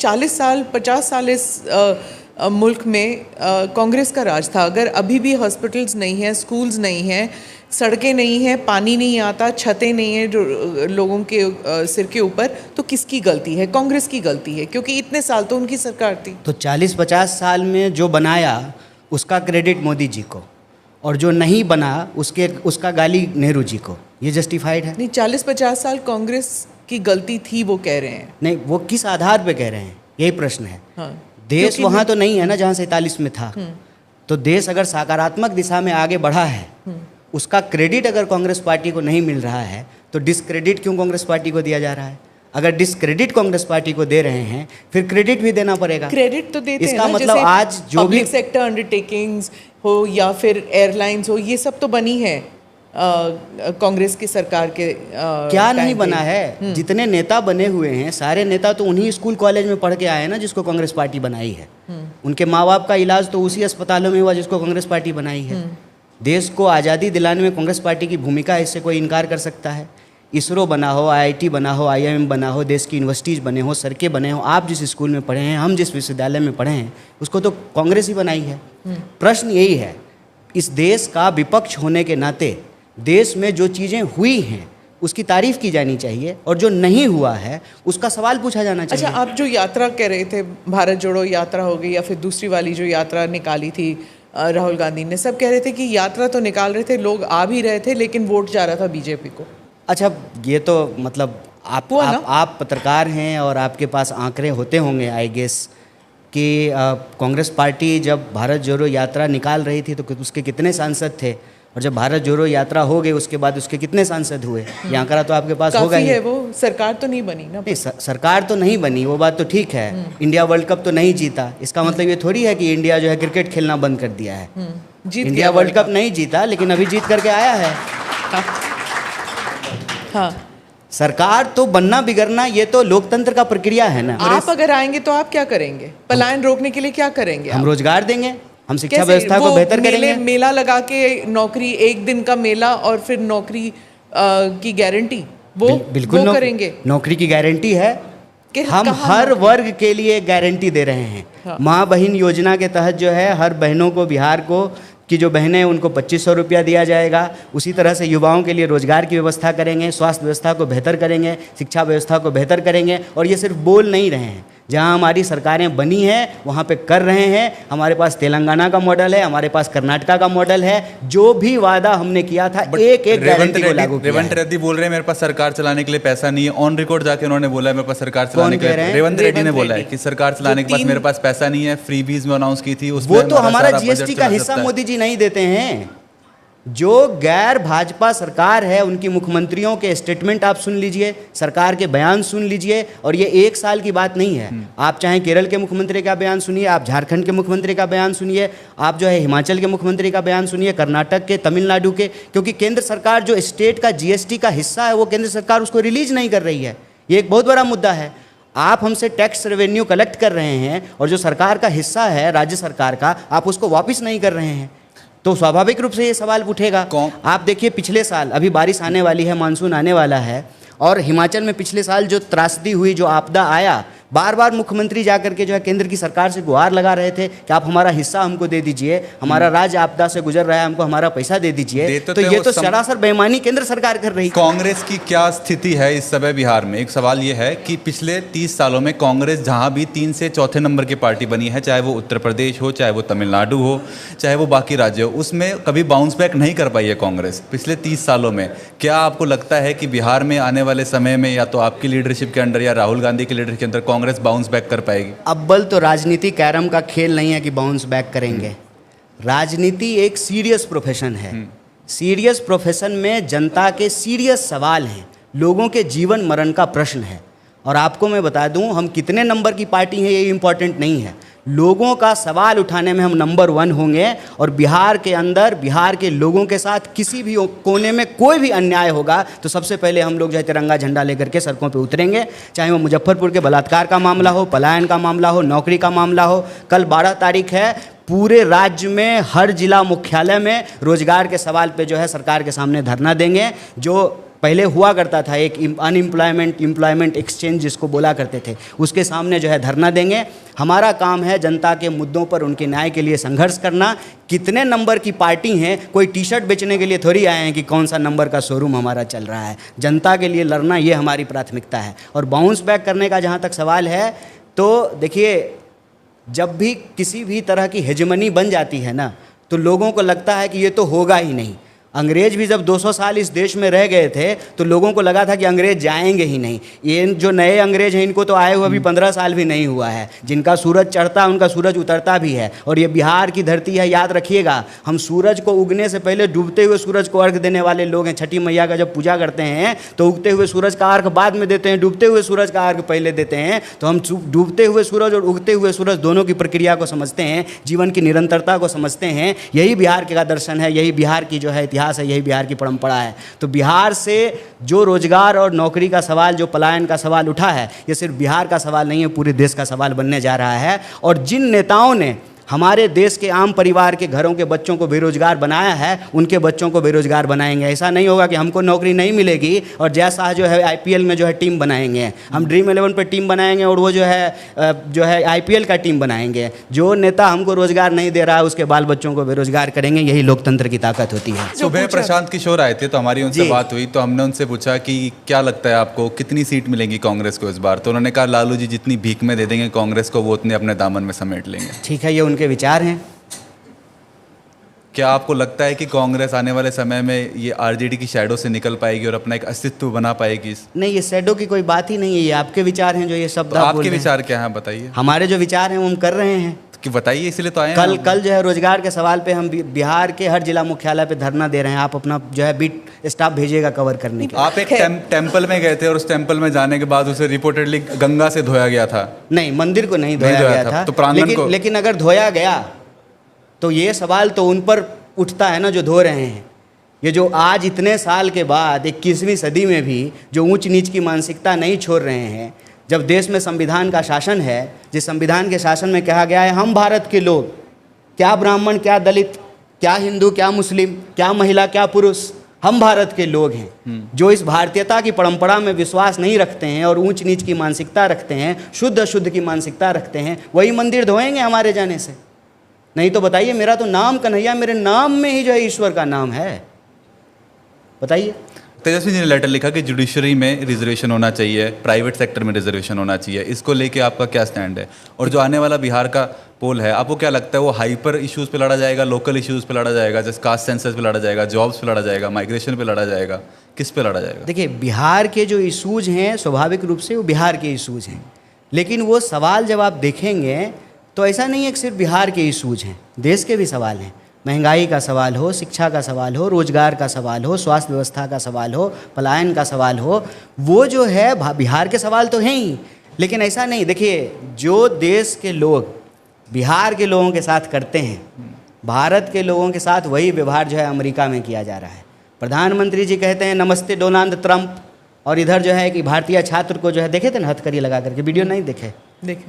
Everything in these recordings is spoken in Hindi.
40 साल 50 साल इस मुल्क में कांग्रेस का राज था। अगर अभी भी हॉस्पिटल्स नहीं हैं, स्कूल्स नहीं हैं, सड़कें नहीं हैं, पानी नहीं आता, छतें नहीं हैं जो लोगों के सिर के ऊपर, तो किसकी गलती है? कांग्रेस की गलती है, क्योंकि इतने साल तो उनकी सरकार थी। तो 40-50 साल में जो बनाया उसका क्रेडिट मोदी जी को, और जो नहीं बना उसका गाली नेहरू जी को। ये जस्टिफाइड है? नहीं, 40-50 साल कांग्रेस की गलती थी, वो कह रहे हैं। नहीं, वो किस आधार पे कह रहे हैं, यही प्रश्न है। हाँ, देश वहाँ तो नहीं है ना जहाँ 47 में था। तो देश अगर सकारात्मक दिशा में आगे बढ़ा है, उसका क्रेडिट अगर कांग्रेस पार्टी को नहीं मिल रहा है, तो डिसक्रेडिट क्यों कांग्रेस पार्टी को दिया जा रहा है? अगर डिसक्रेडिट कांग्रेस पार्टी को दे रहे हैं, फिर क्रेडिट भी देना पड़ेगा। क्रेडिट तो देते इसका हैं ना, मतलब आज जो भी पब्लिक सेक्टर अंडरटेकिंग्स हो या फिर एयरलाइंस हो, ये सब तो बनी है कांग्रेस की सरकार के क्या नहीं बना है? जितने नेता बने हुए हैं सारे नेता तो उन्हीं स्कूल कॉलेज में पढ़ के आए ना जिसको कांग्रेस पार्टी बनाई है। उनके माँ बाप का इलाज तो उसी अस्पतालों में हुआ जिसको कांग्रेस पार्टी बनाई है। देश को आज़ादी दिलाने में कांग्रेस पार्टी की भूमिका है, इससे कोई इनकार कर सकता है? इसरो बना हो, IIT बना हो, IIM बना हो, देश की यूनिवर्सिटीज़ बने हो, सड़कें बने हो, आप जिस स्कूल में पढ़े हैं, हम जिस विश्वविद्यालय में पढ़े हैं, उसको तो कांग्रेस ही बनाई है। प्रश्न यही है, इस देश का विपक्ष होने के नाते देश में जो चीज़ें हुई हैं उसकी तारीफ की जानी चाहिए, और जो नहीं हुआ है उसका सवाल पूछा जाना चाहिए। अच्छा, आप जो यात्रा कह रहे थे, भारत जोड़ो यात्रा हो गई या फिर दूसरी वाली जो यात्रा निकाली थी राहुल गांधी ने, सब कह रहे थे कि यात्रा तो निकाल रहे थे, लोग आ भी रहे थे, लेकिन वोट जा रहा था बीजेपी को। अच्छा, ये तो मतलब आप पत्रकार हैं और आपके पास आंकड़े होते होंगे आई गेस कि कांग्रेस पार्टी जब भारत जोड़ो यात्रा निकाल रही थी तो उसके कितने सांसद थे, और जब भारत जोड़ो यात्रा हो गई उसके बाद उसके कितने सांसद हुए? ये आंकड़ा तो आपके पास होगा ही। है, वो सरकार तो नहीं बनी ना। नहीं, सरकार तो नहीं बनी, वो बात तो ठीक है। इंडिया वर्ल्ड कप तो नहीं जीता, इसका मतलब ये थोड़ी है कि इंडिया जो है क्रिकेट खेलना बंद कर दिया है। इंडिया वर्ल्ड कप नहीं जीता, लेकिन अभी जीत करके आया है। हाँ, सरकार तो बनना बिगड़ना ये तो लोकतंत्र का प्रक्रिया है ना। आप अगर आएंगे तो आप क्या करेंगे? पलायन रोकने के लिए क्या करेंगे? हम रोजगार देंगे, हम शिक्षा व्यवस्था को बेहतर करेंगे। मेला लगा के नौकरी, एक दिन का मेला और फिर नौकरी की गारंटी, वो बिल्कुल करेंगे। नौकरी की गारंटी है, हम हर वर्ग के लिए गारंटी दे रहे हैं। हाँ। माँ बहन योजना के तहत जो है हर बहनों को, बिहार को कि जो बहनें हैं उनको 2500 रुपया दिया जाएगा। उसी तरह से युवाओं के लिए रोजगार की व्यवस्था करेंगे, स्वास्थ्य व्यवस्था को बेहतर करेंगे, शिक्षा व्यवस्था को बेहतर करेंगे। और ये सिर्फ बोल नहीं रहे हैं, जहां हमारी सरकारें बनी हैं वहां पे कर रहे हैं। हमारे पास तेलंगाना का मॉडल है, हमारे पास कर्नाटका का मॉडल है। जो भी वादा हमने किया था एक गारंटी को लागू किया। रेवंत रेड्डी बोल रहे हैं मेरे पास सरकार चलाने के लिए पैसा नहीं है। ऑन रिकॉर्ड जाके उन्होंने बोला है मेरे पास सरकार चलाने के लिए। रेवंत रेड्डी ने बोला है कि सरकार चलाने के बाद मेरे पास पैसा नहीं है। फ्रीबीज में अनाउंस की थी, वो तो हमारा GST का हिस्सा मोदी जी नहीं देते हैं। जो गैर भाजपा सरकार है उनकी मुख्यमंत्रियों के स्टेटमेंट आप सुन लीजिए, सरकार के बयान सुन लीजिए, और ये एक साल की बात नहीं है। आप चाहे केरल के मुख्यमंत्री का बयान सुनिए, आप झारखंड के मुख्यमंत्री का बयान सुनिए, आप जो है हिमाचल के मुख्यमंत्री का बयान सुनिए, कर्नाटक के, तमिलनाडु के, क्योंकि केंद्र सरकार जो स्टेट का GST का हिस्सा है वो केंद्र सरकार उसको रिलीज नहीं कर रही है। ये एक बहुत बड़ा मुद्दा है। आप हमसे टैक्स रेवेन्यू कलेक्ट कर रहे हैं और जो सरकार का हिस्सा है राज्य सरकार का, आप उसको वापस नहीं कर रहे हैं, तो स्वाभाविक रूप से ये सवाल उठेगा। आप देखिए पिछले साल, अभी बारिश आने वाली है, मानसून आने वाला है, और हिमाचल में पिछले साल जो त्रासदी हुई, जो आपदा आया, बार बार मुख्यमंत्री जाकर के जो है केंद्र की सरकार से गुहार लगा रहे थे कि आप हमारा हिस्सा हमको दे दीजिए, हमारा राज्य आपदा से गुजर रहा है, हमको हमारा पैसा दे दीजिए। तो ये तो सरासर बेईमानी केंद्र सरकार कर रही है। कांग्रेस की क्या स्थिति है इस समय बिहार में? एक सवाल ये है कि पिछले 30 सालों में कांग्रेस जहां भी 3 से चौथे नंबर की पार्टी बनी है, चाहे वो उत्तर प्रदेश हो, चाहे वो तमिलनाडु हो, चाहे वो बाकी राज्य हो, उसमें कभी बाउंस बैक नहीं कर पाई है कांग्रेस पिछले 30 सालों में। क्या आपको लगता है कि बिहार में आने वाले समय में या तो आपकी लीडरशिप के अंडर या राहुल गांधी की लीडरशिप के अंदर कांग्रेस बाउंस बैक कर पाएगी? अव्वल तो राजनीति कैरम का खेल नहीं है कि बाउंस बैक करेंगे। राजनीति एक सीरियस प्रोफेशन है। सीरियस प्रोफेशन में जनता के सीरियस सवाल हैं, लोगों के जीवन मरण का प्रश्न है। और आपको मैं बता दूं, हम कितने नंबर की पार्टी हैं ये इम्पोर्टेंट नहीं है, लोगों का सवाल उठाने में हम नंबर 1 होंगे। और बिहार के अंदर, बिहार के लोगों के साथ किसी भी कोने में कोई भी अन्याय होगा तो सबसे पहले हम लोग जो है तिरंगा झंडा लेकर के सड़कों पे उतरेंगे, चाहे वो मुजफ्फरपुर के बलात्कार का मामला हो, पलायन का मामला हो, नौकरी का मामला हो। कल 12 तारीख है, पूरे राज्य में हर जिला मुख्यालय में रोजगार के सवाल पे जो है सरकार के सामने धरना देंगे। जो पहले हुआ करता था एक अनएम्प्लॉयमेंट एम्प्लॉयमेंट एक्सचेंज जिसको बोला करते थे, उसके सामने जो है धरना देंगे। हमारा काम है जनता के मुद्दों पर उनके न्याय के लिए संघर्ष करना। कितने नंबर की पार्टी हैं, कोई टी शर्ट बेचने के लिए थोड़ी आए हैं कि कौन सा नंबर का शोरूम हमारा चल रहा है। जनता के लिए लड़ना ये हमारी प्राथमिकता है। और बाउंस बैक करने का जहाँ तक सवाल है, तो देखिए जब भी किसी भी तरह की हेजेमनी बन जाती है ना, तो लोगों को लगता है कि ये तो होगा ही नहीं। अंग्रेज भी जब 200 साल इस देश में रह गए थे तो लोगों को लगा था कि अंग्रेज जाएंगे ही नहीं। ये जो नए अंग्रेज हैं इनको तो आए हुए अभी 15 साल भी नहीं हुआ है। जिनका सूरज चढ़ता है उनका सूरज उतरता भी है। और ये बिहार की धरती है, याद रखिएगा। हम सूरज को उगने से पहले डूबते हुए सूरज को अर्घ देने वाले लोग हैं। छठी मैया का जब पूजा करते हैं तो उगते हुए सूरज का अर्घ बाद में देते हैं, डूबते हुए सूरज का अर्घ पहले देते हैं। तो हम डूबते हुए सूरज और उगते हुए सूरज दोनों की प्रक्रिया को समझते हैं, जीवन की निरंतरता को समझते हैं। यही बिहार का दर्शन है, यही बिहार की जो है इतिहास है, यही बिहार की परंपरा है। तो बिहार से जो रोजगार और नौकरी का सवाल, जो पलायन का सवाल उठा है, ये सिर्फ बिहार का सवाल नहीं है, पूरे देश का सवाल बनने जा रहा है। और जिन नेताओं ने हमारे देश के आम परिवार के घरों के बच्चों को बेरोजगार बनाया है, उनके बच्चों को बेरोजगार बनाएंगे। ऐसा नहीं होगा कि हमको नौकरी नहीं मिलेगी और जय शाह जो है आईपीएल में जो है टीम बनाएंगे, हम ड्रीम 11 पे टीम बनाएंगे और वो जो है आईपीएल का टीम बनाएंगे। जो नेता हमको रोजगार नहीं दे रहा है उसके बाल बच्चों को बेरोजगार करेंगे। यही लोकतंत्र की ताकत होती है। सुबह प्रशांत किशोर आए थे तो हमारी उनसे बात हुई, तो हमने उनसे पूछा कि क्या लगता है आपको कितनी सीट मिलेंगी कांग्रेस को इस बार। तो उन्होंने कहा लालू जी जितनी भीख में दे देंगे कांग्रेस को, वो उतने अपने दामन में समेट लेंगे। ठीक है, ये उनके विचार हैं। क्या आपको लगता है कि कांग्रेस आने वाले समय में ये आरजेडी की शैडो से निकल पाएगी और अपना एक अस्तित्व बना पाएगी? नहीं, ये शैडो की कोई बात ही नहीं है। ये आपके विचार हैं जो ये शब्द तो आपके विचार क्या हैं बताइए। हमारे जो विचार हैं वो हम कर रहे हैं कि बताइए, इसलिए तो आए हैं। कल जो है रोजगार के सवाल पे हम बिहार के हर जिला मुख्यालय पे धरना दे रहे हैं। आप अपना जो है बीट स्टाफ भेजिएगा कवर करने के। आप एक टेम्पल में गए थे और उस टेम्पल में जाने के बाद उसे रिपोर्टेडली गंगा से धोया गया था। नहीं, मंदिर को नहीं धोया गया था, तो प्रांगण को। लेकिन अगर धोया गया तो ये सवाल तो उन पर उठता है ना जो धो रहे हैं। ये जो आज इतने साल के बाद 21वीं सदी में भी जो ऊंच नीच की मानसिकता नहीं छोड़ रहे हैं, जब देश में संविधान का शासन है, जिस संविधान के शासन में कहा गया है हम भारत के लोग, क्या ब्राह्मण, क्या दलित, क्या हिंदू, क्या मुस्लिम, क्या महिला, क्या पुरुष, हम भारत के लोग हैं। जो इस भारतीयता की परंपरा में विश्वास नहीं रखते हैं और ऊंच नीच की मानसिकता रखते हैं, शुद्ध अशुद्ध की मानसिकता रखते हैं, वही मंदिर धोएंगे हमारे जाने से। नहीं तो बताइए, मेरा तो नाम कन्हैया, मेरे नाम में ही जो है ईश्वर का नाम है। बताइए। तेजस्वी जी ने लेटर लिखा कि जुडिशरी में रिजर्वेशन होना चाहिए, प्राइवेट सेक्टर में रिजर्वेशन होना चाहिए। इसको लेके आपका क्या स्टैंड है? और जो आने वाला बिहार का पोल है, आपको क्या लगता है वो हाइपर इश्यूज़ पे लड़ा जाएगा, लोकल इश्यूज़ पे लड़ा जाएगा, जैसे कास्ट सेंसस पे लड़ा जाएगा, जॉब्स पे लड़ा जाएगा, माइग्रेशन पे लड़ा जाएगा, किस पे लड़ा जाएगा? देखिए, बिहार के जो इशूज़ हैं स्वाभाविक रूप से वो बिहार के इशूज़ हैं, लेकिन वो सवाल जब आप देखेंगे तो ऐसा नहीं है कि सिर्फ बिहार के इशूज़ हैं, देश के भी सवाल हैं। महंगाई का सवाल हो, शिक्षा का सवाल हो, रोजगार का सवाल हो, स्वास्थ्य व्यवस्था का सवाल हो, पलायन का सवाल हो, वो जो है बिहार के सवाल तो हैं ही। लेकिन ऐसा नहीं, देखिए जो देश के लोग बिहार के लोगों के साथ करते हैं, भारत के लोगों के साथ वही व्यवहार जो है अमेरिका में किया जा रहा है। प्रधानमंत्री जी कहते हैं नमस्ते डोनाल्ड ट्रंप, और इधर जो है कि भारतीय छात्र को जो है देखे थे ना हथकड़ी लगा करके, वीडियो नहीं देखे,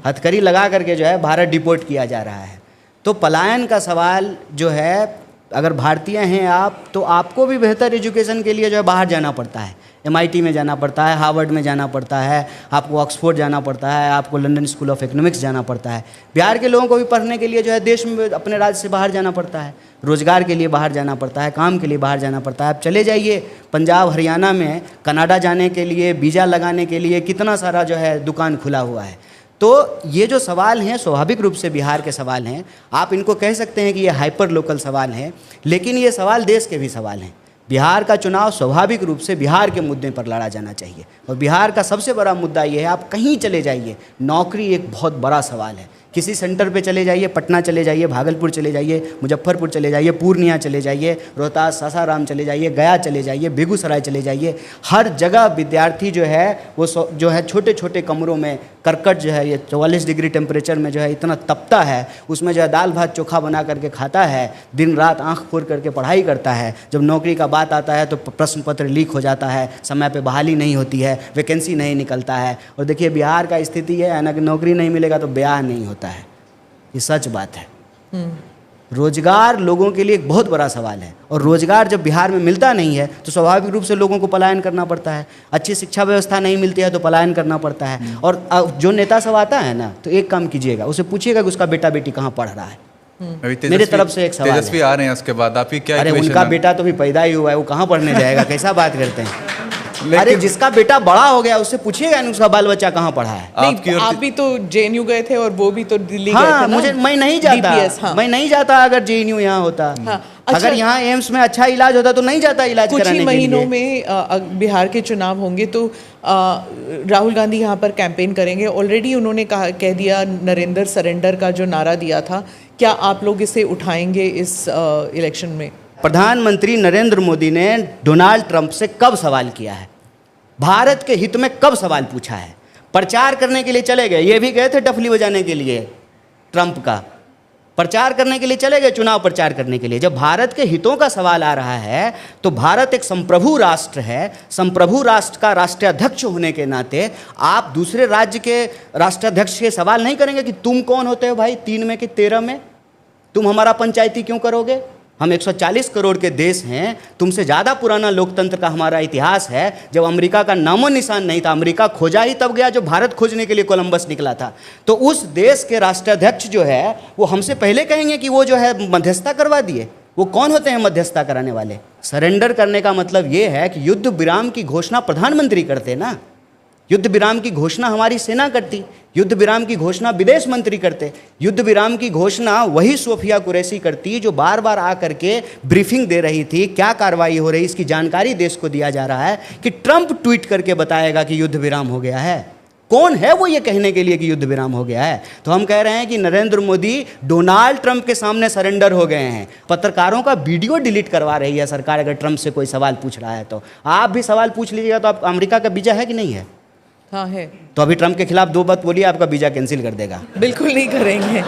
हथकड़ी लगा करके जो है भारत डिपोर्ट किया जा रहा है। तो पलायन का सवाल जो है, अगर भारतीय हैं आप तो आपको भी बेहतर एजुकेशन के लिए जो है बाहर जाना पड़ता है, MIT में जाना पड़ता है, हार्वर्ड में जाना पड़ता है, आपको ऑक्सफोर्ड जाना पड़ता है, आपको लंदन स्कूल ऑफ इकोनॉमिक्स जाना पड़ता है। बिहार के लोगों को भी पढ़ने के लिए जो है देश में अपने राज्य से बाहर जाना पड़ता है, रोजगार के लिए बाहर जाना पड़ता है, काम के लिए बाहर जाना पड़ता है। आप चले जाइए पंजाब हरियाणा में, कनाडा जाने के लिए, वीज़ा लगाने के लिए कितना सारा जो है दुकान खुला हुआ है। तो ये जो सवाल हैं स्वाभाविक रूप से बिहार के सवाल हैं। आप इनको कह सकते हैं कि ये हाइपर लोकल सवाल हैं, लेकिन ये सवाल देश के भी सवाल हैं। बिहार का चुनाव स्वाभाविक रूप से बिहार के मुद्दे पर लड़ा जाना चाहिए, और बिहार का सबसे बड़ा मुद्दा ये है, आप कहीं चले जाइए, नौकरी एक बहुत बड़ा सवाल है। किसी सेंटर पे चले जाइए, पटना चले जाइए, भागलपुर चले जाइए, मुजफ्फरपुर चले जाइए, पूर्णिया चले जाइए, रोहतास सासाराम चले जाइए, गया चले जाइए, बेगूसराय चले जाइए, हर जगह विद्यार्थी जो है वो जो है छोटे छोटे कमरों में करकट जो है ये 44 डिग्री टेम्परेचर में जो है इतना तपता है, उसमें जो है दाल भात चोखा बना करके खाता है, दिन रात आंख फोड़ करके पढ़ाई करता है। जब नौकरी का बात आता है तो प्रश्न पत्र लीक हो जाता है, समय पे बहाली नहीं होती है, वैकेंसी नहीं निकलता है। और देखिए बिहार का स्थिति है, अगर नौकरी नहीं मिलेगा तो ब्याह नहीं होता है, ये सच बात है। रोजगार लोगों के लिए एक बहुत बड़ा सवाल है, और रोजगार जब बिहार में मिलता नहीं है तो स्वाभाविक रूप से लोगों को पलायन करना पड़ता है। अच्छी शिक्षा व्यवस्था नहीं मिलती है तो पलायन करना पड़ता है। और जो नेता सब आता है ना, तो एक काम कीजिएगा, उसे पूछिएगा कि उसका बेटा बेटी कहाँ पढ़ रहा है। मेरे तरफ से एक सवाल है। तेजस्वी आ रहे हैं, उसके बाद आपकी क्या अरे equation उनका है? बेटा तो भी पैदा ही हुआ है, वो कहाँ पढ़ने जाएगा? कैसा बात करते हैं? अरे जिसका बेटा बड़ा हो गया उससे पूछिएगा ना उसका बाल बच्चा कहाँ पढ़ा है। आपकी नहीं, ओर आप भी तो जेएनयू गए थे और वो भी तो दिल्ली गए हाँ, थे ना? मुझे मैं नहीं जाता, DPS, हाँ। मैं नहीं जाता अगर जेएनयू यहाँ होता। हाँ, अच्छा, अगर यहाँ एम्स में अच्छा इलाज होता तो नहीं जाता इलाज कुछ कराने ही के लिए। महीनों में बिहार के चुनाव होंगे तो राहुल गांधी यहाँ पर कैंपेन करेंगे। ऑलरेडी उन्होंने कह दिया, नरेंद्र सरेंडर का जो नारा दिया था, क्या आप लोग इसे उठाएंगे इस इलेक्शन में? प्रधानमंत्री नरेंद्र मोदी ने डोनाल्ड ट्रंप से कब सवाल किया है? भारत के हित में कब सवाल पूछा है? प्रचार करने के लिए चले गए, ये भी गए थे डफली बजाने के लिए, ट्रंप का प्रचार करने के लिए चले गए, चुनाव प्रचार करने के लिए। जब भारत के हितों का सवाल आ रहा है तो भारत एक संप्रभु राष्ट्र है। संप्रभु राष्ट्र का राष्ट्राध्यक्ष होने के नाते आप दूसरे राज्य के राष्ट्राध्यक्ष के सवाल नहीं करेंगे कि तुम कौन होते हो भाई, 3 में कि 13 में, तुम हमारा पंचायती क्यों करोगे? हम 140 करोड़ के देश हैं, तुमसे ज़्यादा पुराना लोकतंत्र का हमारा इतिहास है। जब अमेरिका का नामो निशान नहीं था, अमेरिका खोजा ही तब गया जब भारत खोजने के लिए कोलंबस निकला था। तो उस देश के राष्ट्राध्यक्ष जो है वो हमसे पहले कहेंगे कि वो जो है मध्यस्थता करवा दिए। वो कौन होते हैं मध्यस्थता कराने वाले? सरेंडर करने का मतलब ये है कि युद्ध विराम की घोषणा प्रधानमंत्री करते ना, युद्ध विराम की घोषणा हमारी सेना करती, युद्ध विराम की घोषणा विदेश मंत्री करते, युद्ध विराम की घोषणा वही सोफिया कुरैशी करती जो बार बार आकर के ब्रीफिंग दे रही थी, क्या कार्रवाई हो रही इसकी जानकारी देश को दिया जा रहा है कि ट्रंप ट्वीट करके बताएगा कि युद्ध विराम हो गया है। कौन है वो ये कहने के लिए कि युद्ध विराम हो गया है? तो हम कह रहे हैं कि नरेंद्र मोदी डोनाल्ड ट्रंप के सामने सरेंडर हो गए हैं। पत्रकारों का वीडियो डिलीट करवा रही है सरकार अगर ट्रंप से कोई सवाल पूछ रहा है तो। आप भी सवाल पूछ लीजिएगा। तो आप अमेरिका का वीजा है कि नहीं है? हाँ है। तो अभी ट्रंप के खिलाफ 2 बात बोलिए, आपका वीजा कैंसिल कर देगा। बिल्कुल नहीं करेंगे।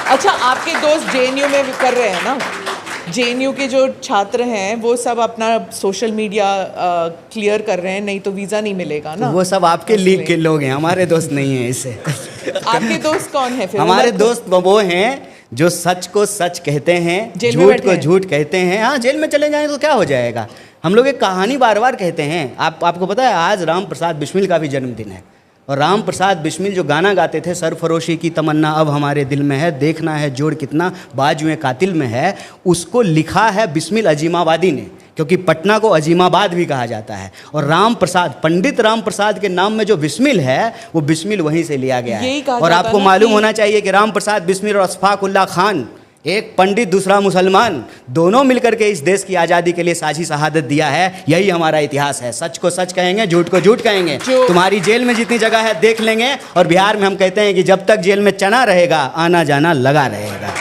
अच्छा, आपके दोस्त जेएनयू में भी कर रहे हैं ना? जेएनयू के जो छात्र हैं वो सब अपना सोशल मीडिया क्लियर कर रहे हैं, नहीं तो वीज़ा नहीं मिलेगा ना। तो वो सब आपके लीग के लोग हैं, हमारे दोस्त नहीं हैं इससे। आपके दोस्त कौन है फिर? हमारे दोस्त वो हैं जो सच को सच कहते हैं, झूठ को झूठ कहते हैं। हाँ, जेल में चले जाएं तो क्या हो जाएगा? हम लोग एक कहानी बार बार कहते हैं। आपको पता है आज राम प्रसाद बिस्मिल का भी जन्मदिन है। और राम प्रसाद बिस्मिल जो गाना गाते थे, सरफरोशी की तमन्ना अब हमारे दिल में है, देखना है जोड़ कितना बाजुएं कातिल में है, उसको लिखा है बिस्मिल अजीमाबादी ने, क्योंकि पटना को अजीमाबाद भी कहा जाता है। और राम प्रसाद, पंडित राम प्रसाद के नाम में जो बिस्मिल है वो बिस्मिल वहीं से लिया गया है। और आपको मालूम होना चाहिए कि राम प्रसाद बिस्मिल और अशफाक उल्लाह खान, एक पंडित दूसरा मुसलमान, दोनों मिलकर के इस देश की आज़ादी के लिए साझी शहादत दिया है। यही हमारा इतिहास है। सच को सच कहेंगे, झूठ को झूठ कहेंगे। तुम्हारी जेल में जितनी जगह है देख लेंगे। और बिहार में हम कहते हैं कि जब तक जेल में चना रहेगा आना जाना लगा रहेगा।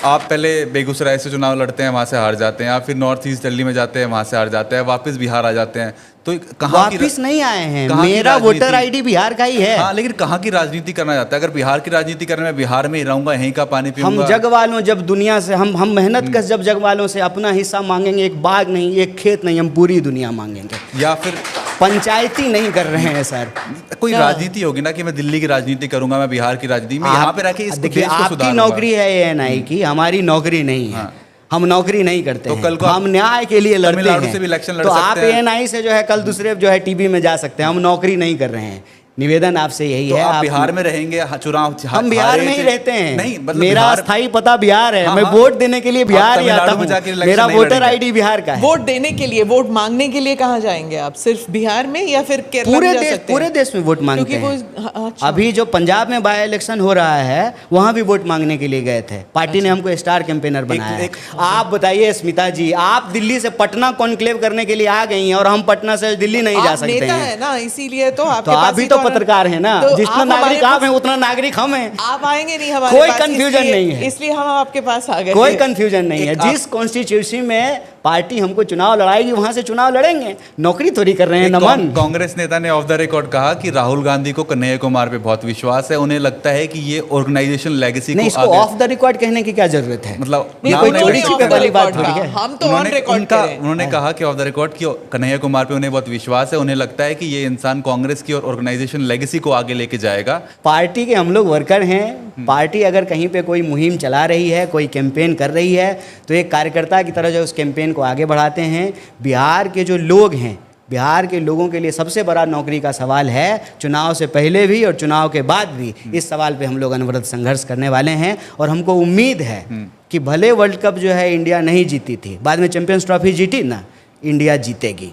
आप पहले बेगूसराय से चुनाव लड़ते हैं, वहाँ से हार जाते हैं, आप फिर नॉर्थ ईस्ट दिल्ली में जाते हैं, वहाँ से हार जाते हैं, वापस बिहार आ जाते हैं। तो कहाँ वापिस नहीं आए हैं, मेरा वोटर आईडी बिहार का ही है। हाँ, लेकिन कहाँ की राजनीति करना चाहता है? अगर बिहार की राजनीति करना, मैं बिहार में ही रहूंगा, यहीं का पानी पीऊंगा। हम जग वालों, जब दुनिया से हम मेहनत कर, जब जग वालों से अपना हिस्सा मांगेंगे, एक बाग नहीं, एक खेत नहीं, हम पूरी दुनिया मांगेंगे। या फिर पंचायती नहीं कर रहे हैं सर। कोई राजनीति होगी ना कि मैं दिल्ली की राजनीति करूंगा, मैं बिहार की राजनीति में यहाँ पे रह के इस देश को आपकी सुधारूंगा। नौकरी है एएनआई की, हमारी नौकरी नहीं है। हम नौकरी नहीं करते तो हैं। कल को हम न्याय के लिए लड़ते तमिलनाडु हैं। से भी इलेक्शन लड़ तो सकते आप हैं। एएनआई से जो है कल दूसरे जो है टीवी में जा सकते हैं। हम नौकरी नहीं कर रहे हैं। निवेदन आपसे यही तो है। आप बिहार में रहेंगे, चुनाव हम बिहार में ही रहते हैं। नहीं, मतलब मेरा स्थायी पता बिहार है। मैं वोट देने के लिए बिहार ही आता हूँ। मेरा वोटर आईडी बिहार का है। वोट देने के लिए, वोट मांगने के लिए कहाँ जाएंगे आप? सिर्फ बिहार में या फिर केरला में जा सकते हैं? पूरे देश में वोट मांगते हैं। अभी जो पंजाब में बाय इलेक्शन हो रहा है वहां भी वोट मांगने के लिए गए थे। पार्टी ने हमको स्टार कैंपेनर बनाया है। आप बताइए स्मिता जी, आप दिल्ली से पटना कॉन्क्लेव करने के लिए आ गई हैं और हम पटना से दिल्ली नहीं जा सकते हैं ना, इसीलिए तो आप भी तो पत्रकार है ना। जितना नागरिक आप हैं उतना नागरिक हम हैं। आप आएंगे नहीं हमारे कोई पास, कंफ्यूजन नहीं है, इसलिए हम आपके पास आ गए। कोई कंफ्यूजन नहीं है। जिस कॉन्स्टिट्यूशन में पार्टी हमको चुनाव लड़ाएगी वहां से चुनाव लड़ेंगे। नौकरी थोड़ी कर रहे हैं नमन। कांग्रेस नेता ने ऑफ द रिकॉर्ड कहा कि राहुल गांधी को कन्हैया कुमार पे बहुत विश्वास है, उन्हें लगता है कि ये ऑर्गेनाइजेशन लेगेसी को इसको ऑफ द रिकॉर्ड कहने की क्या जरूरत है? मतलब कोई छिपे वाली बात थोड़ी है। हम तो ऑन रिकॉर्ड कर रहे हैं। उन्होंने कहा कि ऑफ द रिकॉर्ड कि कन्हैया कुमार पे उन्हें बहुत विश्वास है, उन्हें लगता है कि ये इंसान कांग्रेस की और ऑर्गेनाइजेशन लेगेसी को आगे लेके जाएगा। पार्टी के हम लोग वर्कर हैं, पार्टी अगर कहीं पे कोई मुहिम चला रही है, कोई कैंपेन कर रही है, तो एक कार्यकर्ता की तरह जो उस कैंपेन को आगे बढ़ाते हैं। बिहार के जो लोग हैं, बिहार के लोगों के लिए सबसे बड़ा नौकरी का सवाल है, चुनाव से पहले भी और चुनाव के बाद भी इस सवाल पे हम लोग अनवरत संघर्ष करने वाले हैं। और हमको उम्मीद है कि भले वर्ल्ड कप जो है इंडिया नहीं जीती थी, बाद में चैंपियंस ट्रॉफी जीती ना, इंडिया जीतेगी।